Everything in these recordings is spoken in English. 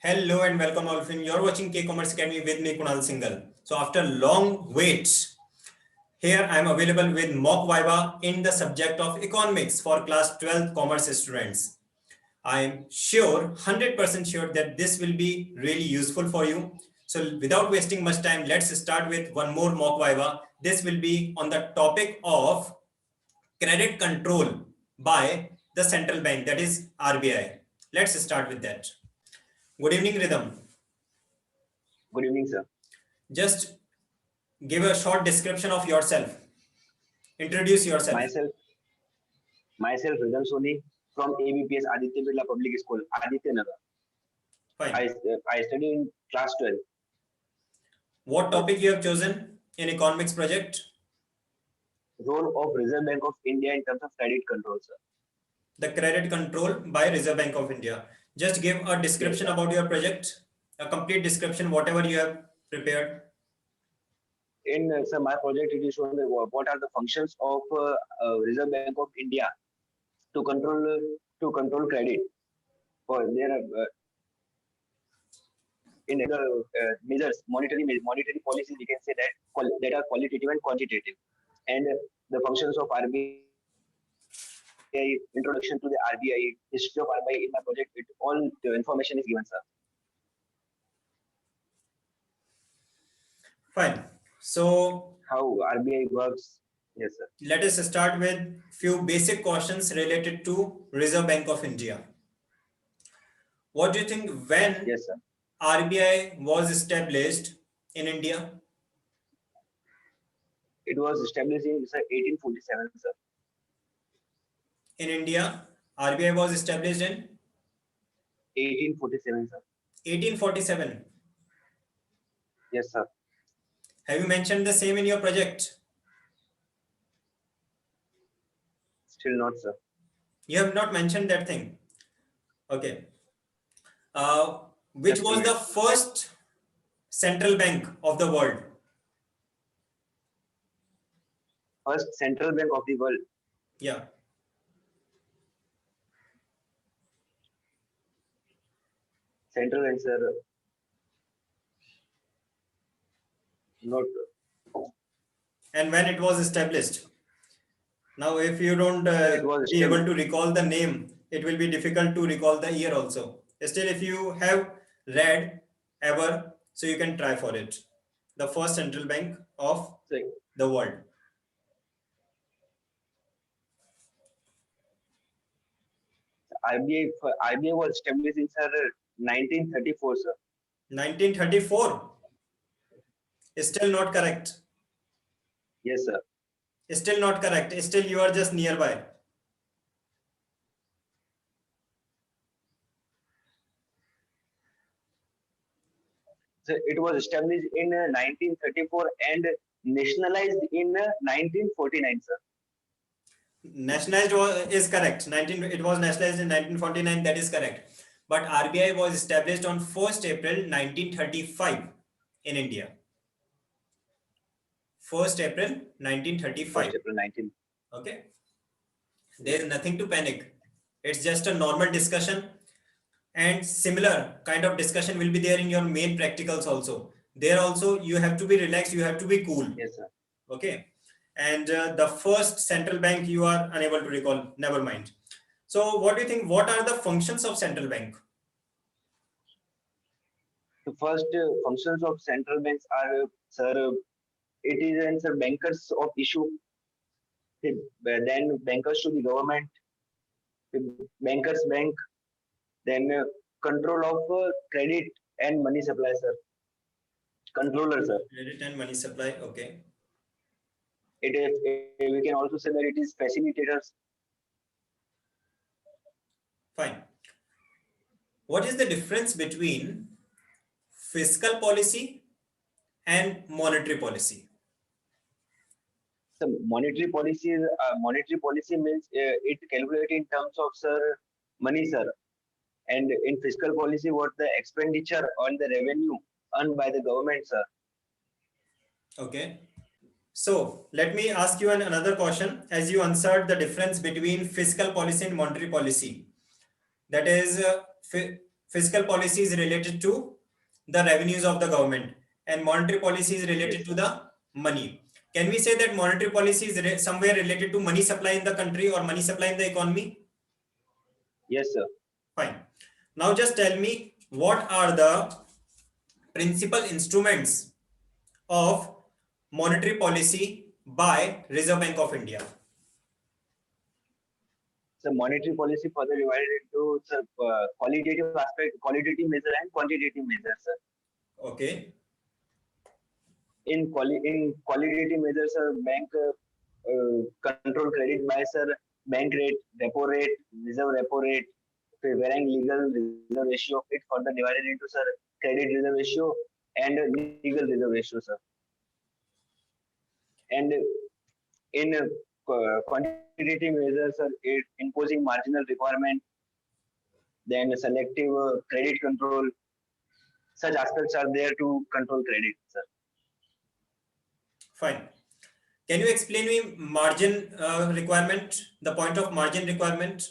Hello and welcome all of you. You're watching K-Commerce Academy with me, Kunal Singhal. So after long wait, here I am available with Mock Viva in the subject of economics for class 12th commerce students. I am sure, 100% sure that this will be really useful for you. So without wasting much time, let's start with one more Mock Viva. This will be on the topic of credit control by the central bank, that is RBI. Let's start with that. Good evening, Ridham. Good evening, sir. Just give a short description of yourself. Introduce yourself. Myself, Ridham Soni from ABPS Aditya Birla Public School, Aditya Nagar. Fine. I study in class 12. What topic you have chosen in economics project? Role of Reserve Bank of India in terms of credit control, sir. The credit control by Reserve Bank of India. Just give a description about your project, a complete description, whatever you have prepared. In my project, it is shown what are the functions of Reserve Bank of India to control credit. For there are in the measures, monetary policies, we can say that are qualitative and quantitative, and the functions of RBI, introduction to the RBI, history of RBI in my project. All the information is given, sir. Fine. So how RBI works? Yes, sir. Let us start with few basic questions related to Reserve Bank of India. What do you think when yes, sir. RBI was established in India? It was established in 1847, sir. In India, RBI was established in 1847, sir. 1847. Yes, sir. Have you mentioned the same in your project? Still not, sir. You have not mentioned that thing. Okay. Which was the first central bank of the world? First central bank of the world? Yeah. Central bank, sir. Not. And when it was established? Now, if you don't be able to recall the name, it will be difficult to recall the year also. Still, if you have read ever, so you can try for it. The first central bank of the world. RBI was established in 1934, sir. 1934? Still not correct. Yes, sir. Still not correct. Still you are just nearby. So it was established in 1934 and nationalized in 1949, sir. Nationalized is correct. It was nationalized in 1949. That is correct. But RBI was established on 1st April 1935 in India. 1st April 1935. 1st April 19. Okay. There is nothing to panic. It's just a normal discussion. And similar kind of discussion will be there in your main practicals also. There also you have to be relaxed. You have to be cool. Yes, sir. Okay. And the first central bank you are unable to recall. Never mind. So what do you think? What are the functions of central bank? The first functions of central banks are, sir, it is answer bankers of issue, then bankers to the government, bankers bank, then control of credit and money supply, sir. Controller, sir. Credit and money supply, okay. We can also say that it is facilitators. Fine. What is the difference between fiscal policy and monetary policy? So monetary policy means it calculated in terms of, sir, money, sir. And in fiscal policy, what the expenditure on the revenue earned by the government, sir. Okay. So let me ask you another question. As you answered the difference between fiscal policy and monetary policy, that is fiscal policy is related to the revenues of the government, and monetary policy is related Yes, to the money. Can we say that monetary policy is somewhere related to money supply in the country or money supply in the economy? yes, sir. Fine. Now just tell me, what are the principal instruments of monetary policy by Reserve Bank of India? So monetary policy further divided into qualitative aspect, qualitative measure and quantitative measure, sir. Okay. In qualitative measures, bank control credit by sir bank rate, repo rate, reserve repo rate, varying legal reserve ratio. It further divided into sir credit reserve ratio and legal reserve ratio, sir. And in quantitative measures, sir, it imposing marginal requirement, then selective credit control. Such aspects are there to control credit, sir. Fine. Can you explain me margin requirement, the point of margin requirement?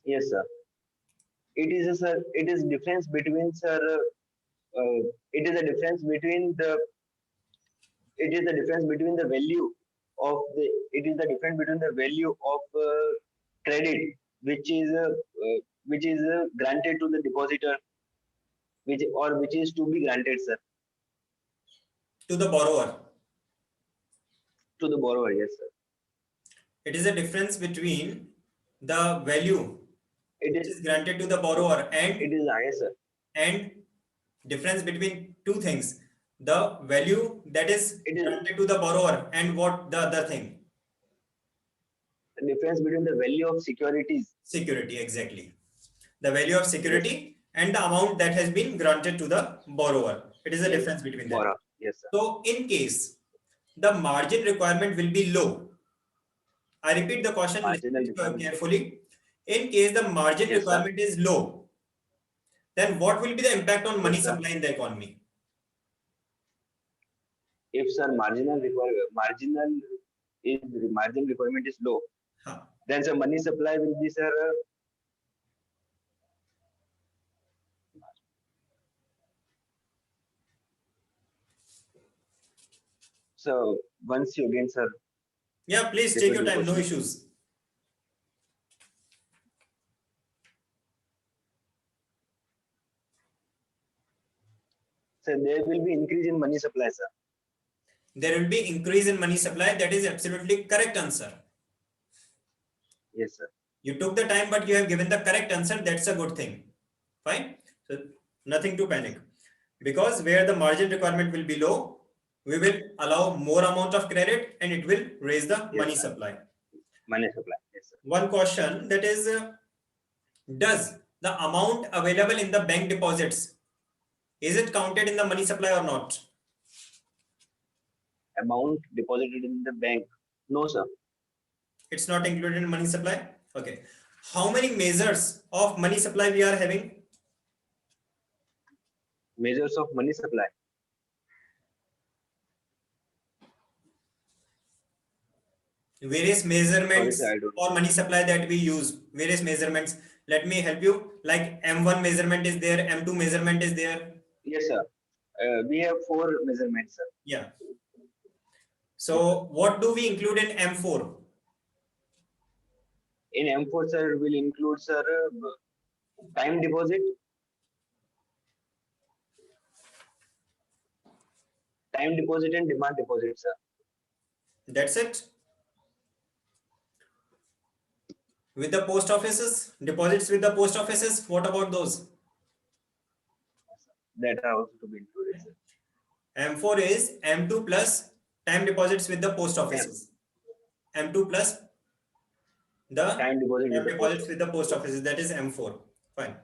Yes, sir. It is a sir. It is difference between sir. It is a difference between the. It is the difference between the value of the. It is the difference between the value of credit which is granted to the depositor, which is to be granted, sir, To the borrower. to the borrower. Yes, sir. It is a difference between the value It which is. is granted to the borrower It is higher, sir. and difference between two things, the value that is It is granted to the borrower and what the other thing, the difference between the value of securities. security. Exactly, the value of Yes, security and the amount that has been granted to the borrower. It is a yes, difference between that. borrower. Yes, sir. So in case the margin requirement will be low, I repeat the question, Marginal listen requirement. carefully. In case the margin Yes, sir. requirement is low, then what will be the impact on money Yes, sir. supply in the economy? If sir margin requirement is low, Huh. then the money supply will be sir. So once you again, sir, Yeah, please take repeat your the time, no question. issues. So there will be increase in money supply, sir. There will be increase in money supply. That is absolutely correct answer. Yes, sir. You took the time, but you have given the correct answer. That's a good thing. Fine. So nothing to panic, because where the margin requirement will be low, we will allow more amount of credit and it will raise the Yes, money sir. supply. Money supply. Yes, sir. One question, that is, does the amount available in the bank deposits, is it counted in the money supply or not? Amount deposited in the bank. No, sir. It's not included in money supply. Okay. How many measures of money supply we are having? Measures of money supply. Various Sorry, measurements sir, I don't. for money supply that we use. Various measurements. Let me help you. Like M1 measurement is there, M2 measurement is there. Yes, sir. We have 4 measurements, sir. Yeah. Yes, sir. So what do we include in M4? In M4, sir, will include, sir, time deposit, and demand deposit, sir. That's it. With the post offices, deposits with the post offices, what about those? That are also to be included, sir. M4 is M2 plus time deposits with the post Yeah. offices. M2 plus the Time deposit with time the post deposits with the post offices. That is M4. Fine.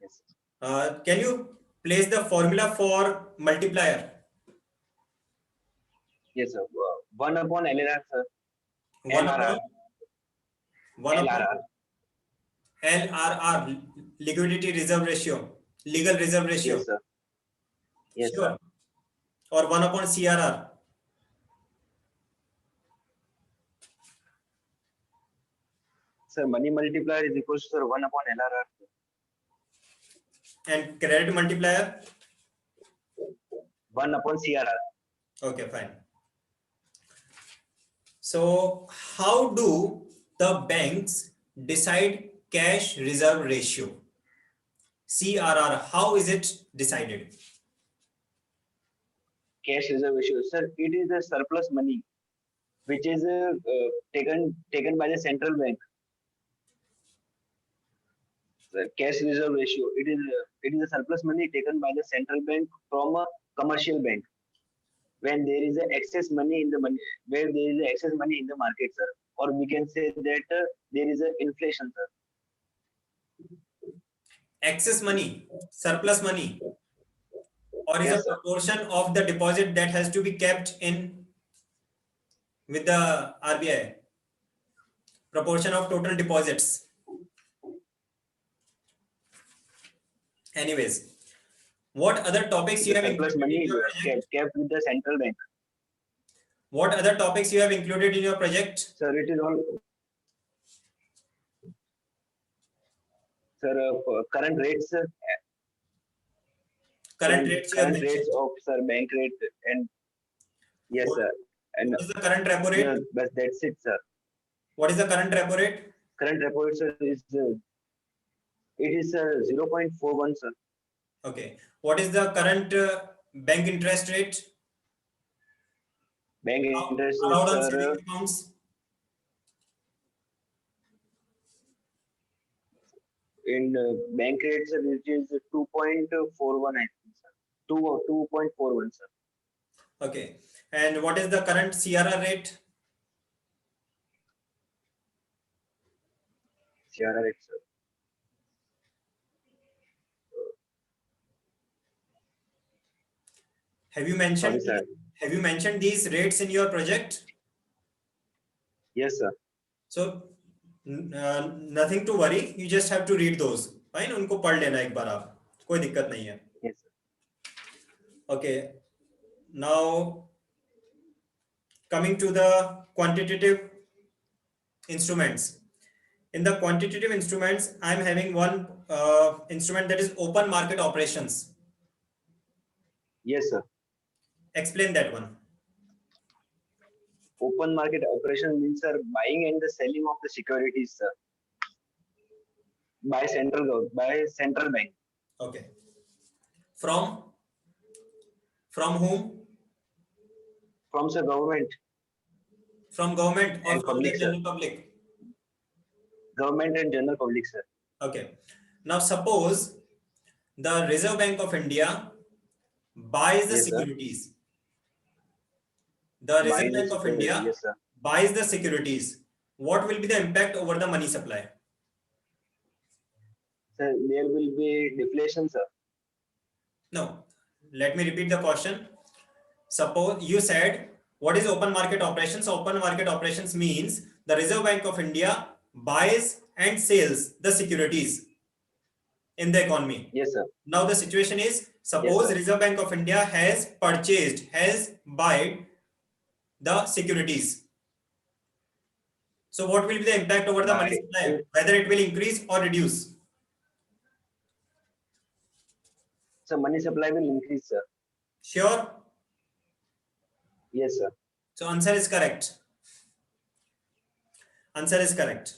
Yes, sir. Can you place the formula for multiplier? Yes, sir. 1 upon LRR, sir. 1 LRR. upon 1 upon LRR. LRR, liquidity reserve ratio, legal reserve ratio. Yes, sir. Yes, Sure. sir. Or 1 upon CRR. Sir, money multiplier is equals to, sir, 1 upon LRR. And credit multiplier? 1 upon CRR. Okay, fine. So how do the banks decide cash reserve ratio? CRR, how is it decided? Cash reserve ratio, sir, it is the surplus money which is taken by the central bank. The cash reserve ratio, it is a surplus money taken by the central bank from a commercial bank when there is a excess money in the money, where there is a excess money in the market, sir, or we can say that there is a inflation, sir. Excess money, surplus money, or is a Yes, sir. proportion of the deposit that has to be kept in with the RBI? Proportion of total deposits. Anyways, what other topics you The have surplus included in money your project? kept with the central bank. What other topics you have included in your project? Sir, it is all, sir, current rates, Current rates you have current rates mentioned. of, sir, bank rate, and yes, What, sir, and what is the current repo rate? but that's it, sir. What is the current repo rate? Current repo rate, sir, is it is 0.41, sir. Okay. What is the current bank interest rate Bank interest rate, allowed on sir, saving accounts? in bank rates, which is 2.41, I think, sir. 2.41, sir. Okay. And what is the current CRR rate? CRR rate, sir. Have you Sorry, mentioned sir. have you mentioned these rates in your project? Yes, sir. So nothing to worry. You just have to read those. Fine. उनको पढ़ लेना एक बार आप. कोई दिक्कत नहीं है. Yes, sir. Okay. Now coming to the quantitative instruments. In the quantitative instruments, I am having one instrument that is open market operations. Yes, sir. Explain that one. Open market operation means, sir, buying and the selling of the securities, sir, by central bank. Okay. From whom? From the government From government or and from the public, sir. general public? Government and general public, sir. Okay. Now suppose the Reserve Bank of India buys the Yes, sir. securities. The Buy Reserve the Bank of security. India Yes, sir. buys the securities. What will be the impact over the money supply? Sir, there will be deflation, sir. No. Let me repeat the question. Suppose you said, what is open market operations? Open market operations means the Reserve Bank of India buys and sells the securities in the economy. Yes, sir. Now the situation is, Yes, suppose sir. Reserve Bank of India has bought the securities. So what will be the impact over the money Buy. supply? Whether it will increase or reduce? So money supply will increase, sir. Sure. Yes, sir. So answer is correct. Answer is correct.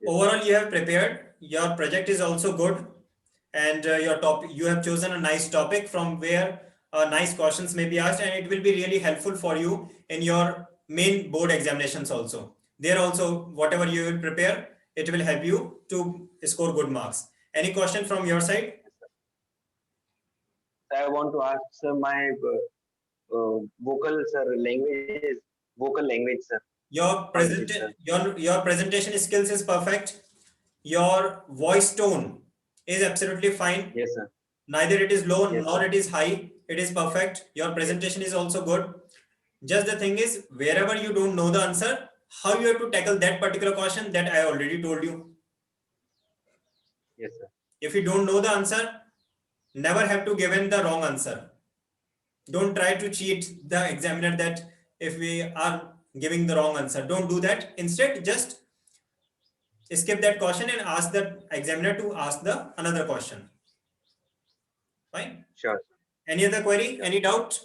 Yes. Overall, you have prepared. Your project is also good, and you have chosen a nice topic from where nice questions may be asked, and it will be really helpful for you in your main board examinations also. There also, whatever you will prepare, it will help you to score good marks. Any question from your side? I want to ask, sir, my vocal language, sir. Your How is it, sir? your presentation skills is perfect. Your voice tone is absolutely fine. Yes, sir. Neither it is low Yes, nor sir. it is high. It is perfect. Your presentation is also good. Just the thing is, wherever you don't know the answer, how you have to tackle that particular question, that I already told you. Yes, sir. If you don't know the answer, never have to give in the wrong answer. Don't try to cheat the examiner that if we are giving the wrong answer, don't do that. Instead, just skip that question and ask the examiner to ask the another question. Fine. Sure. Any other query? Any doubt?